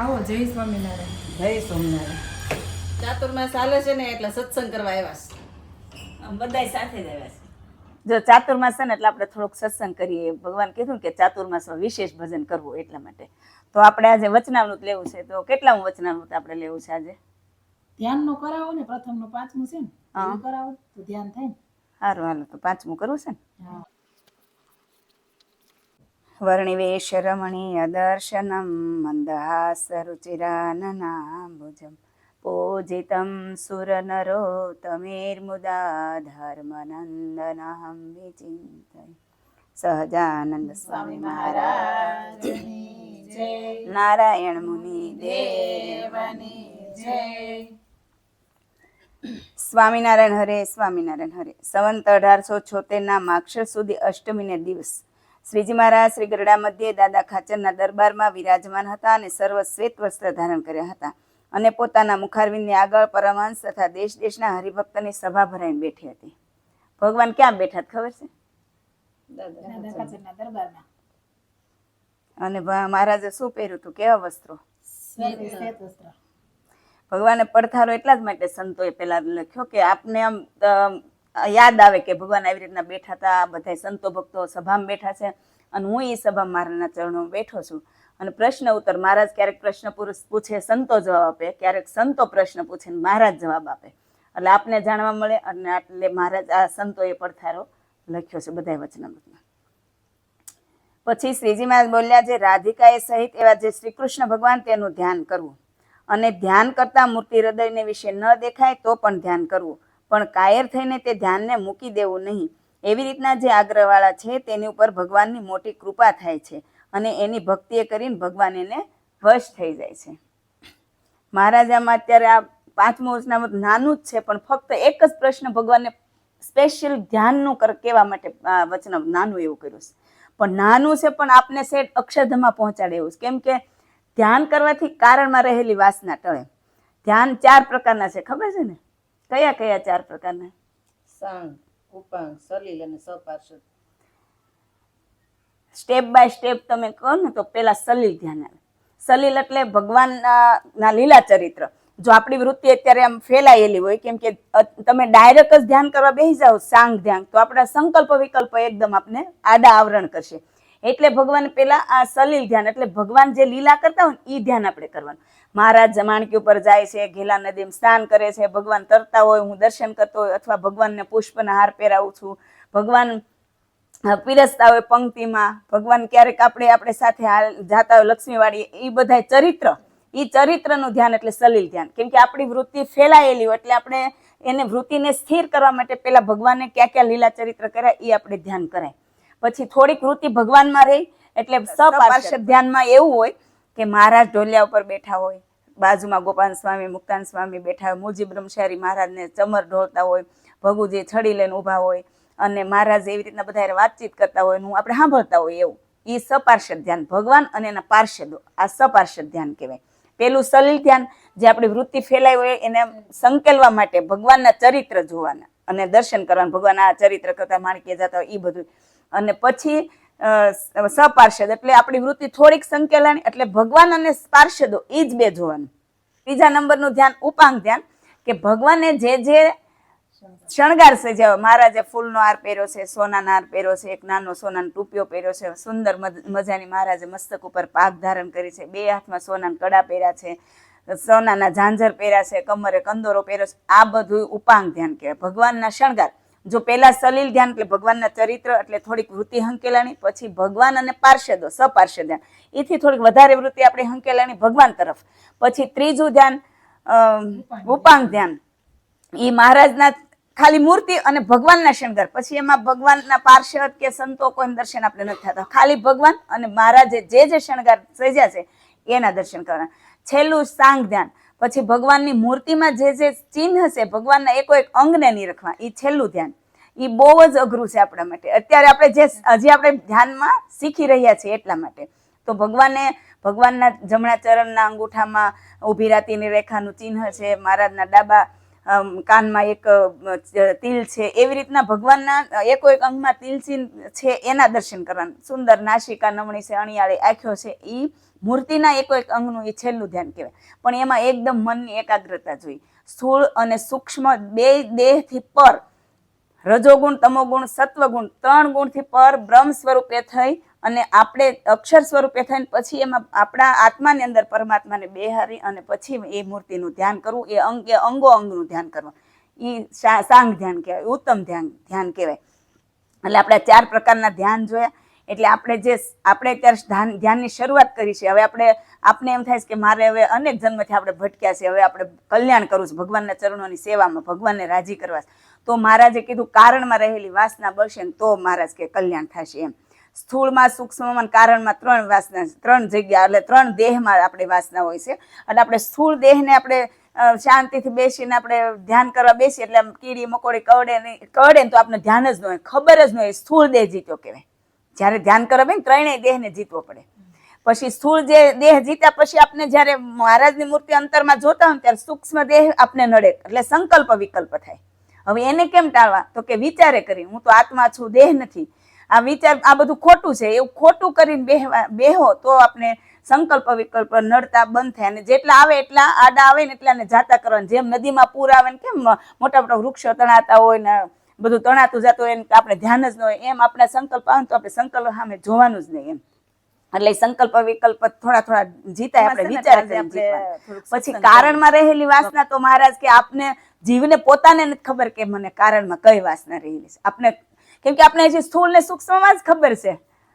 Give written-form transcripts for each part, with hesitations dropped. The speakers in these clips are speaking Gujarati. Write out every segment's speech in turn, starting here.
આવો જય સ્વામિનારાયણ. જય સોમનારાયણ. ચાતુર્માસ ચાલે છે ને એટલે સત્સંગ કરવા આવ્યા છે. બધાય સાથે જ આવ્યા છે. જો ચાતુર્માસ છે ને એટલે આપણે થોડોક સત્સંગ કરીએ. ભગવાન કીધું કે ચાતુર્માસમાં વિશેષ ભજન કરવું એટલા માટે. તો આપણે આજે વચનામૃત લેવું છે. તો કેટલામું વચનામૃત આપણે લેવું છે આજે? ધ્યાનનો કરાવો ને, પ્રથમનું 5મું છે ને, એ કરાવો તો ધ્યાન થાય ને. સારું, હાલો તો 5મું કરવું છે ને. હા. વર્ણિવેશ રમણીય દર્શનમ મંદહાસ રુચિરાનનાંબુજમ પૂજિતમ સુરનરોત્તમૈર્મુદા ધર્મનંદનહં વિચિંતય. સહજાનંદ સ્વામી મહારાજની જય. નારાયણ મુનિ દેવની જય. સ્વામિનારાયણ હરે, સ્વામિનારાયણ હરે. સંવંત 1876 માક્ષર સુધી અષ્ટમીને દિવસ શ્રીજી મહારાજ શ્રી ગરડા મધ્યે દાદા ખાચરના દરબારમાં વિરાજમાન હતા અને સર્વ શ્વેત વસ્ત્ર ધારણ કર્યા હતા અને પોતાના મુખારવિંદની આગળ પરમહંસ તથા દેશ દેશના હરિભક્તની સભા ભરાઈને બેઠી હતી. ભગવાન ક્યાં બેઠા ખબર છે? દાદા ખાચરના દરબારમાં. અને મહારાજે શું પહેર્યું હતું? કેવા વસ્ત્રો? શ્વેત વસ્ત્ર. ભગવાને પડથારો એટલા જ માટે સંતોએ પેલા લખ્યો કે આપને આમ યાદ આવે કે ભગવાન આવી રીતના બેઠા હતા, બધા સંતો ભક્તો સભામાં બેઠા છે અને હું એ સભામાં મારાના ચરણોમાં બેઠો છું. અને પ્રશ્ન ઉત્તર, મહારાજ ક્યારેક પ્રશ્ન પૂછે, સંતો જવાબ આપે, ક્યારેક સંતો પ્રશ્ન પૂછે ને મહારાજ જવાબ આપે, એટલે આપને જાણવા મળે. અને એટલે મહારાજ આ સંતોએ પડથારો લખ્યો છે બધા વચનામૃતમાં. પછી શ્રીજી મહારાજ બોલ્યા, જે રાધિકાએ સહિત એવા જે શ્રી કૃષ્ણ ભગવાન તેનું ધ્યાન કરવું અને ધ્યાન કરતા મૂર્તિ હૃદયને વિશે ન દેખાય તો પણ ધ્યાન કરવું, પણ કાયર થઈને તે ધ્યાનને મૂકી દેવું નહીં. એવી રીતના જે આગ્રહવાળા છે તેની ઉપર ભગવાનની મોટી કૃપા થાય છે અને એની ભક્તિએ કરીને ભગવાન એને વશ થઈ જાય છે. મહારાજામાં અત્યારે આ 5મું વચનામૃત નાનું જ છે, પણ ફક્ત એક જ પ્રશ્ન ભગવાનને સ્પેશિયલ ધ્યાનનું કહેવા માટે વચનામૃત નાનું એવું કર્યું છે. પણ નાનું છે પણ આપને સેટ અક્ષરધામમાં પહોંચાડે એવું છે. કેમ કે ધ્યાન કરવાથી કારણમાં રહેલી વાસના ટળે. ધ્યાન 4 પ્રકારના છે, ખબર છે ને? કયા કયા 4 પ્રકારના? સાંગ, ઉપાંગ, સલીલ અને સપાર્ષદ. સ્ટેપ બાય સ્ટેપ તમે કહો ને તો પેલા સલીલ ધ્યાન આવે. સલીલ એટલે ભગવાનના લીલા ચરિત્ર. જો આપણી વૃત્તિ અત્યારે આમ ફેલાયેલી હોય, કેમ કે તમે ડાયરેક્ટ જ ધ્યાન કરવા બેસી જાઓ સાંગ ધ્યાન, તો આપણા સંકલ્પ વિકલ્પ એકદમ આપને આડા આવરણ કરશે. એટલે ભગવાન પેલા આ સલીલ ધ્યાન, એટલે ભગવાન જે લીલા કરતા હોય ને એ ધ્યાન આપણે કરવાનું. મહારાજ જમાણકી ઉપર જાય છે, ઘેલા નદીમાં સ્નાન કરે છે, ભગવાન તરતા હોય, હું દર્શન કરતો હોય, અથવા ભગવાનને પુષ્પના હાર પહેરાવું છું, ભગવાન પીરસતા હોય પંક્તિમાં, ભગવાન ક્યારેક આપણે સાથે જાતા હોય લક્ષ્મીવાળી, એ બધા ચરિત્ર, એ ચરિત્રનું ધ્યાન એટલે સલીલ ધ્યાન. કેમ કે આપણી વૃત્તિ ફેલાયેલી હોય એટલે આપણે એને વૃત્તિને સ્થિર કરવા માટે પેલા ભગવાને ક્યાં ક્યાં લીલા ચરિત્ર કર્યા એ આપણે ધ્યાન કરાય. પછી થોડીક વૃત્તિ ભગવાનમાં રહી એટલે સપાર્ષદ ધ્યાનમાં એવું હોય કે મહારાજ ઢોલિયા ઉપર બેઠા હોય, બાજુમાં ગોપાલ સ્વામી, મુક્તાન સ્વામી બેઠા હોય, મુજી બ્રહ્મચારી મહારાજને ચમર ઢોળતા હોય, ભગુજી છડી લઈને ઊભા હોય અને મહારાજ એવી રીતના બધા વાતચીત કરતા હોય, હું આપણે સાંભળતા હોય એવું. એ સપાર્ષદ ધ્યાન. ભગવાન અને એના પાર્ષદો, આ સપાર્ષદ ધ્યાન કહેવાય. પેલું સલીલ ધ્યાન, જે આપણી વૃત્તિ ફેલાઈ હોય એને સંકેલવા માટે ભગવાનના ચરિત્ર જોવાના અને દર્શન કરવાના, ભગવાન આ ચરિત્ર કરતા માણકીએ જતા હોય એ બધું. અને પછી સપાર્ષદ એટલે આપણી વૃત્તિ થોડીક સંકેલાની, એટલે ભગવાન અને પાર્ષદો એ જ બે જોવાનું. ત્રીજા નંબરનું ધ્યાન ઉપાંગ ધ્યાન, કે ભગવાને જે જે શણગાર સજાવ્યો, મહારાજે ફૂલનો હાર પહેર્યો છે, સોનાનો હાર પહેર્યો છે, એક નાનો સોનાનો ટૂપિયો પહેર્યો છે, સુંદર મજાની મહારાજે મસ્તક ઉપર પાઘ ધારણ કરી છે, 2 હાથમાં સોનાના કડા પહેર્યા છે, સોનાના ઝાંઝર પહેર્યા છે, કમરે કંદોરો પહેર્યો છે. આ બધું ઉપાંગ ધ્યાન કહેવાય, ભગવાનના શણગાર. જો પેલા સલીલ ધ્યાન એટલે ભગવાનના ચરિત્ર, એટલે થોડીક વૃત્તિ હંકેલાની, પછી ભગવાન અને પાર્ષદો સપાર્ષદ ધ્યાન, એથી થોડીક વધારે વૃત્તિ આપણી હંકેલાની ભગવાન તરફ. પછી ત્રીજું ધ્યાન ઉપાંગ ધ્યાન, એ મહારાજના ખાલી મૂર્તિ અને ભગવાનના શણગાર. પછી એમાં ભગવાનના પાર્ષદ કે સંતો કોઈ દર્શન આપણે નથી થતા, ખાલી ભગવાન અને મહારાજે જે જે શણગાર સજ્યા છે એના દર્શન કરવાના. છેલ્લું સાંગ ધ્યાન, પછી ભગવાનની મૂર્તિમાં જે જે ચિહ્ન છે, ભગવાનના એકો એક અંગને નિરખવા, એ છેલ્લું ધ્યાન. એ બહુ જ અઘરું છે આપણા માટે. અત્યારે આપણે હજી આપણે ધ્યાનમાં શીખી રહ્યા છીએ એટલા માટે. તો ભગવાનના જમણા ચરણના અંગૂઠામાં ઊભી રાતીની રેખાનું ચિહ્ન છે, મહારાજના ડાબા કાનમાં એક તિલ છે, એવી રીતના ભગવાનના એકો એક અંગમાં તિલ છે એના દર્શન કરવાના. સુંદર નાસિકા નમણી છે, અણિયાળી આંખો છે, એ મૂર્તિના એકો એક અંગનું એ છેલ્લું ધ્યાન કહેવાય. પણ એમાં એકદમ મનની એકાગ્રતા જોઈએ. સ્થૂળ અને સૂક્ષ્મ બે દેહથી પર, રજોગુણ, તમોગુણ, સત્વગુણ, 3 ગુણથી પર બ્રહ્મ સ્વરૂપે થઈ અને આપણે અક્ષર સ્વરૂપે થઈને પછી એમાં આપણા આત્માની અંદર પરમાત્માને બેહારી અને પછી એ મૂર્તિનું ધ્યાન કરવું. એ અંગો અંગનું ધ્યાન કરવું, એ સાંગ ધ્યાન કહેવાય, ઉત્તમ ધ્યાન કહેવાય. એટલે આપણે 4 પ્રકારના ધ્યાન જોયા. એટલે આપણે અત્યારે ધ્યાનની શરૂઆત કરી છે. હવે આપણે એમ થાય છે કે મારે હવે અનેક જન્મથી આપણે ભટક્યા છે, હવે આપણે કલ્યાણ કરવું છે ભગવાનના ચરણોની સેવામાં, ભગવાનને રાજી કરવા છે. તો મહારાજે કીધું કારણમાં રહેલી વાસના બળશે ને તો મહારાજ કે કલ્યાણ થશે એમ. સ્થૂળમાં, સૂક્ષ્મમાં, કારણમાં 3 વાસના, 3 જગ્યા, એટલે 3 દેહમાં આપણે વાસના હોય છે. અને આપણે સ્થૂળ દેહને આપણે શાંતિથી બેસીને આપણે ધ્યાન કરવા બેસીએ એટલે આમ કીડી મકોડી કરડે ને તો આપણે ધ્યાન જ ન હોય, ખબર જ ન હોય. સ્થૂળ દેહ જીત્યો કહેવાય. જયારે ધ્યાન કરવા બેન 3 દેહને જીતવો પડે. પછી સ્થૂળ જે દેહ જીત્યા પછી આપણે જયારે મહારાજની મૂર્તિ અંતરમાં જોતા હોય ત્યારે સૂક્ષ્મ દેહ આપણે નડે, એટલે સંકલ્પ વિકલ્પ થાય. હવે એને કેમ ટાળવા? તો કે વિચારે કરી હું તો આત્મા છું, દેહ નથી. આ વિચાર આ બધું ખોટું છે, એવું ખોટું કરીને બેહો તો આપણે સંકલ્પ વિકલ્પ નડતા બંધ થાય. અને જેટલા આવે એટલા આડા આવે ને એટલા ને જાતા કરવાના. જેમ નદીમાં પૂર આવે ને કેમ મોટા મોટા વૃક્ષો તણાતા હોય ને બધું તણાતું જતું હોય, આપણે ધ્યાન જ ન હોય, એમ આપણા સંકલ્પ આવે તો આપણે સંકલ્પ સામે જોવાનું જ નહીં એમ. એટલે સંકલ્પ વિકલ્પ થોડા જીતાય, આપણે વિચાર કરીને. પછી કારણમાં રહેલી વાસના તો મહારાજ કે આપને જીવને પોતાને નથી ખબર કે મને કારણમાં કઈ વાસના રહેલી છે. આપણે કેમ કે આપણે હજી સ્થૂળ ને સૂક્ષ્મમાં જ ખબર છે,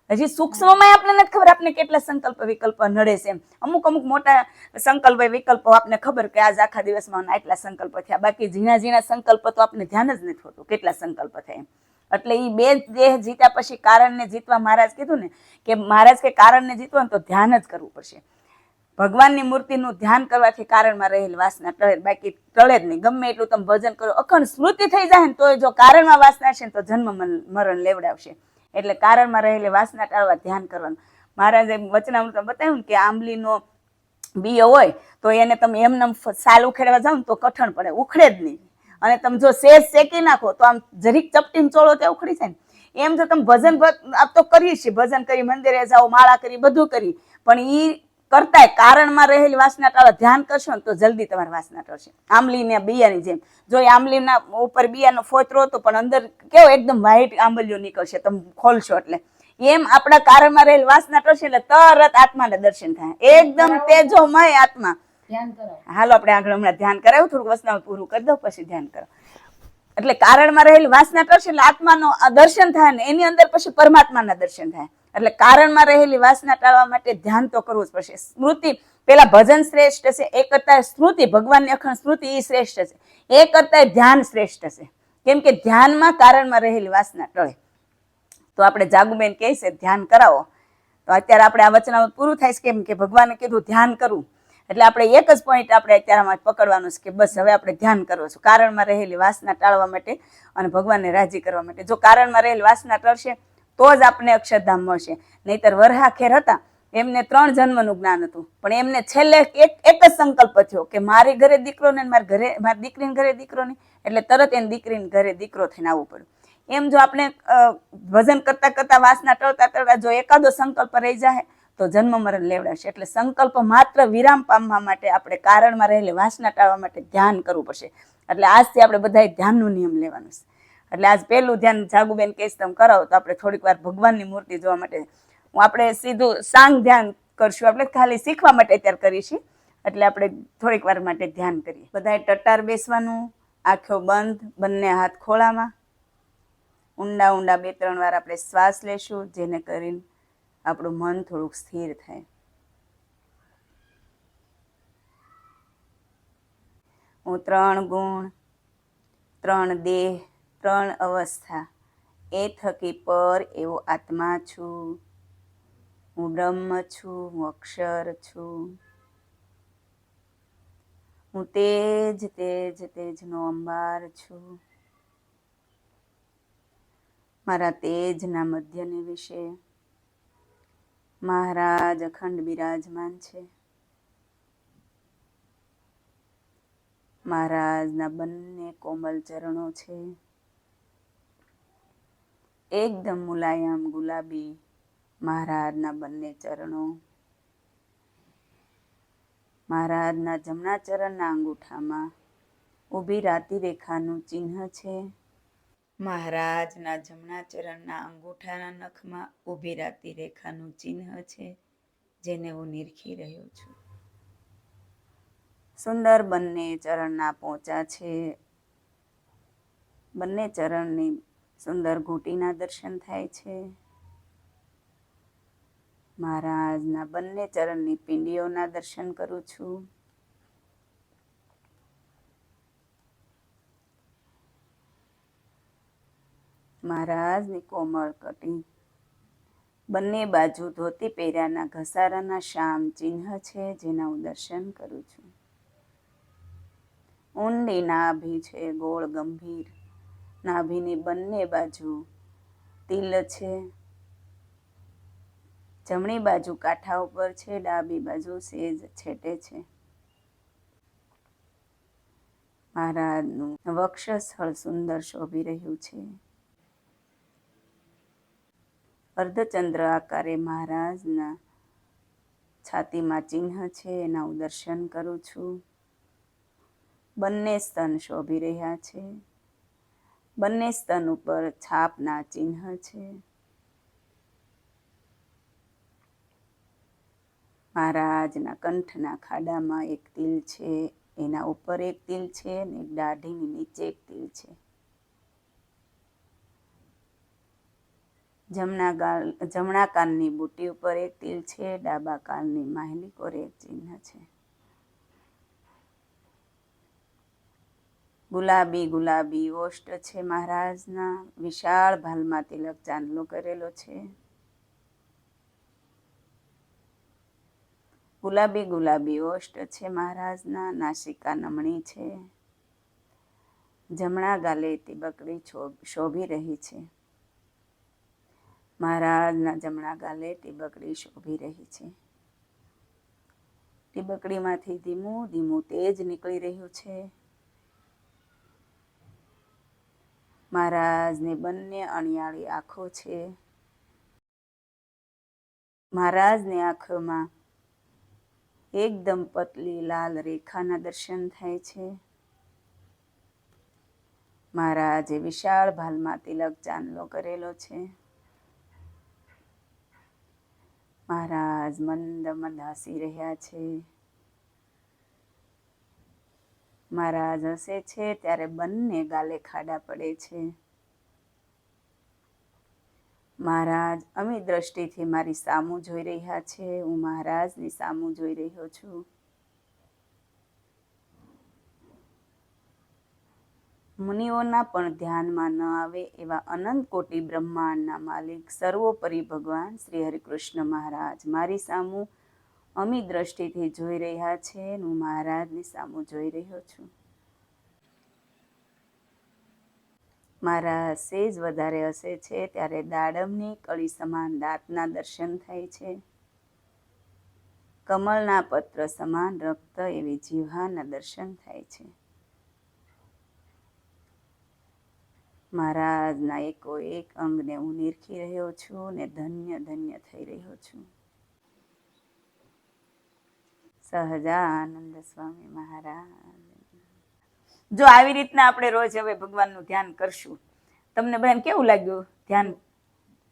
હજી સૂક્ષ્મમાં આપણે નથી ખબર આપણે કેટલા સંકલ્પ વિકલ્પ નડે છે એમ. અમુક મોટા સંકલ્પ વિકલ્પો આપણે ખબર કે આજ આખા દિવસમાં આટલા સંકલ્પ થયા, બાકી ઝીણા સંકલ્પ તો આપણે ધ્યાન જ નથી હોતું કેટલા સંકલ્પ થાય એમ. એટલે એ 2 દેહ જીત્યા પછી કારણને જીતવા મહારાજ કીધું ને કે મહારાજ કે કારણને જીતવા ને તો ધ્યાન જ કરવું પડશે. ભગવાનની મૂર્તિનું ધ્યાન કરવાથી કારણમાં રહેલી વાસના ટળે, બાકી ટળે જ નહીં. ગમે એટલું તમે ભજન કરો, અખંડ સ્મૃતિ થઈ જાય ને તો જો કારણમાં વાસના છે ને તો જન્મ મરણ લેવડાવશે. એટલે કારણમાં રહેલી વાસના ટાળવા ધ્યાન કરવાનું. મહારાજે વચનામૃતમાં બતાવ્યું કે આંબલીનો બીયો હોય તો એને તમે એમને સાલ ઉખેડવા જાવ ને તો કઠણ પડે, ઉખડે જ નહીં. અને તમે જો સેજ શેકી નાખો તો આમ જરીક ચપટીને ચોળો ત્યાં ઉખડી જાય ને. એમ જો તમે ભજન આપ તો કરીએ છીએ, ભજન કરી, મંદિરે જાઓ, માળા કરી, બધું કરી, પણ ઈ કરતાય કારણમાં રહેલી વાસના ટાળવા ધ્યાન કરશો ને તો જલ્દી તમારી વાસના ટળશે. આંબલીના બિયાની જેમ જો એ આંબલીના ઉપર બિયાનો ફોતરો હતો પણ અંદર કેવો એકદમ વ્હાઈટ આંબલીઓ નીકળશે તમે ખોલશો એટલે. એમ આપણા કારણમાં રહેલી વાસના ટળશે એટલે તરત આત્માને દર્શન થાય, એકદમ તેજોમય આત્મા. ધ્યાન કરાવો. હાલો આપણે આગળ હમણાં ધ્યાન કરાવ્યું, થોડુંક વચનામૃત પૂરું કરી દો પછી ધ્યાન કરો. એટલે કારણમાં રહેલી વાસના ટળશે એટલે આત્માનો દર્શન થાય ને એની અંદર પછી પરમાત્માના દર્શન થાય. એટલે કારણમાં રહેલી વાસના ટાળવા માટે ધ્યાન તો કરવું જ પડશે. સ્મૃતિ પેલા ભજન શ્રેષ્ઠ છે, એ કરતા સ્મૃતિ, ભગવાનની અખંડ સ્મૃતિ એ શ્રેષ્ઠ છે, એ કરતા ધ્યાન શ્રેષ્ઠ છે. કેમ કે ધ્યાનમાં કારણમાં રહેલી વાસના ટળે. તો આપણે જાગુબેન કહે છે ધ્યાન કરાવો. તો અત્યારે આપણે આ વચનામૃત પૂરું થાય છે, કેમ કે ભગવાને કીધું ધ્યાન કરવું. એટલે આપણે એક જ પોઈન્ટ આપણે અત્યારમાં પકડવાનું છે કે બસ હવે આપણે ધ્યાન કરવું છે કારણમાં રહેલી વાસના ટાળવા માટે અને ભગવાનને રાજી કરવા માટે. જો કારણમાં રહેલી વાસના ટળશે તો જ આપણે અક્ષરધામ મળશે. નહીતર વરહાખેર હતા એમને 3 જન્મનું જ્ઞાન હતું, પણ એમને છેલ્લે એક જ સંકલ્પ થયો કે મારી ઘરે દીકરો ને મારી દીકરીને ઘરે દીકરો નહીં, એટલે તરત એની દીકરીને ઘરે દીકરો થઈને આવવું પડ્યું. એમ જો આપણે ભજન કરતા કરતા વાસના ટળતા જો એકાદો સંકલ્પ રહી જાય તો જન્મ મરણ લેવડાશે. એટલે સંકલ્પ માત્ર વિરામ પામવા માટે આપણે કારણમાં રહેલી વાસના ટાળવા માટે ધ્યાન કરવું પડશે. એટલે આજથી આપણે બધાએ ધ્યાનનો નિયમ લેવાનો છે. એટલે આજ પહેલું ધ્યાન જાગુબેન કહીશ તમે કરાવો તો આપણે થોડીક વાર ભગવાનની મૂર્તિ જોવા માટે આપણે સીધું સાંગ ધ્યાન કરશું. આપણે ખાલી શીખવા માટે અત્યારે કરીશું. એટલે આપણે થોડીક વાર માટે ધ્યાન કરીએ. બધાએ ટટ્ટાર બેસવાનું, આંખો બંધ, બંને હાથ ખોળામાં. ઊંડા ઊંડા 2-3 વાર આપણે શ્વાસ લેશું, જેને કરીને આપણું મન થોડુંક સ્થિર થાય. હું 3 ગુણ, 3 દેહ, 3 અવસ્થા એ થકી પર એવો આત્મા છું. હું બ્રહ્મ છું, હું અક્ષર છું. હું તેજનો અંબાર છું. મારા તેજના મધ્યને વિશે મહારાજ અખંડ બિરાજમાન છે. મહારાજના બંને કોમલ ચરણો છે, એકદમ મુલાયમ ગુલાબી મહારાજના બંને ચરણો. મહારાજના જમણા ચરણના અંગૂઠામાં ઊભી રાતી રેખાનું ચિહ્ન છે. મહારાજના જમણા ચરણના અંગૂઠાના નખમાં ઊભી રાતી રેખાનું ચિહ્ન છે, જેને હું નિરખી રહ્યો છું. સુંદર બંને ચરણના પોચા છે. બંને ચરણની સુંદર ઘૂંટીના દર્શન થાય છે. મહારાજના બંને ચરણની પિંડીઓના દર્શન કરું છું. મહારાજની કોમળ કટી, બંને બાજુ ધોતી પહેર્યાના ઘસારાના શામ ચિહ્ન છે, જેના હું દર્શન કરું છું. ઊંડી નાભી છે, ગોળ ગંભીર. નાભીની બંને બાજુ તિલ છે. જમણી બાજુ કાંઠા ઉપર છે, ડાબી બાજુ સેજ છેટે છે. મહારાજનું વક્ષસ્થળ સુંદર શોભી રહ્યું છે. અર્ધચંદ્ર આકારે મહારાજના છાતીમાં ચિહ્ન છે, એના હું દર્શન કરું છું. બંને સ્તન શોભી રહ્યા છે. બંને સ્તન ઉપર છાપના ચિહ્ન છે. મહારાજના કંઠના ખાડામાં એક તિલ છે, એના ઉપર એક તિલ છે, અને દાઢીની નીચે એક તિલ છે. જમણા કાનની બુટી ઉપર એક તિલ છે, ડાબા કાનની માહિલી પર એક ચિહ્ન છે. ગુલાબી ગુલાબી ઓષ્ટ છે. મહારાજના વિશાળ ભાલમાં તિલક ચાંદલો કરેલો છે. ગુલાબી ગુલાબી ઓષ્ટ છે. મહારાજના નાસિકા નમણી છે. જમણા ગાલે તિબકડી શોભી રહી છે. મહારાજના જમણા ગાલે તિબકડી શોભી રહી છે. તિબકડીમાંથી ધીમું ધીમું તેજ નીકળી રહ્યું છે. મહારાજની બંને અણિયાળી આંખો છે. મહારાજની આંખોમાં એકદમ પતલી લાલ રેખાના દર્શન થાય છે. મહારાજે વિશાળ ભાલમાં તિલક ચાંદલો કરેલો છે. મહારાજ મંદ મંદ હસી રહ્યા છે. મહારાજ હસે છે ત્યારે બંને ગાલે ખાડા પડે છે. મહારાજ અમી દ્રષ્ટિથી મારી સામું જોઈ રહ્યા છે. હું મહારાજની સામું જોઈ રહ્યો છું. મુનિઓના પણ ધ્યાનમાં ન આવે એવા અનંત કોટી બ્રહ્માંડના માલિક સર્વોપરી ભગવાન શ્રી હરિકૃષ્ણ મહારાજ મારી સામું અમી દ્રષ્ટિથી જોઈ રહ્યા છે. હું મહારાજની સામું જોઈ રહ્યો છું. મહારાજ સેજ વધારે હસે છે ત્યારે દાડમની કળી સમાન દાંતના દર્શન થાય છે. કમળના પત્ર સમાન રક્ત એવી જીવહાના દર્શન થાય છે. મહારાજના એકો એક અંગને હું નિરખી રહ્યો છું ને ધન્ય ધન્ય થઈ રહ્યો છું. સહજાનંદ સ્વામી મહારાજ. જો આવી રીતના આપણે રોજ હવે ભગવાનનું ધ્યાન કરશું, તમને બહેન કેવું લાગ્યું ધ્યાન?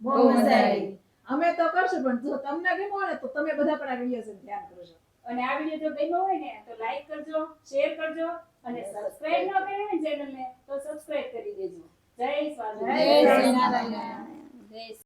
બહુ મજા આવી. અમે તો કરશું, પણ જો તમને ગમ્યું હોય ને તો તમે બધા પણ આ વિડીયો ધ્યાન કરજો. અને આ વિડીયો જો ગમ્યો હોય ને તો લાઈક કરજો, શેર કરજો, અને સબસ્ક્રાઇબ ન કર્યું હોય ચેનલને તો સબસ્ક્રાઇબ કરી દેજો. જય સ્વામિનારાયણ. જય સ્વામિનારાયણ.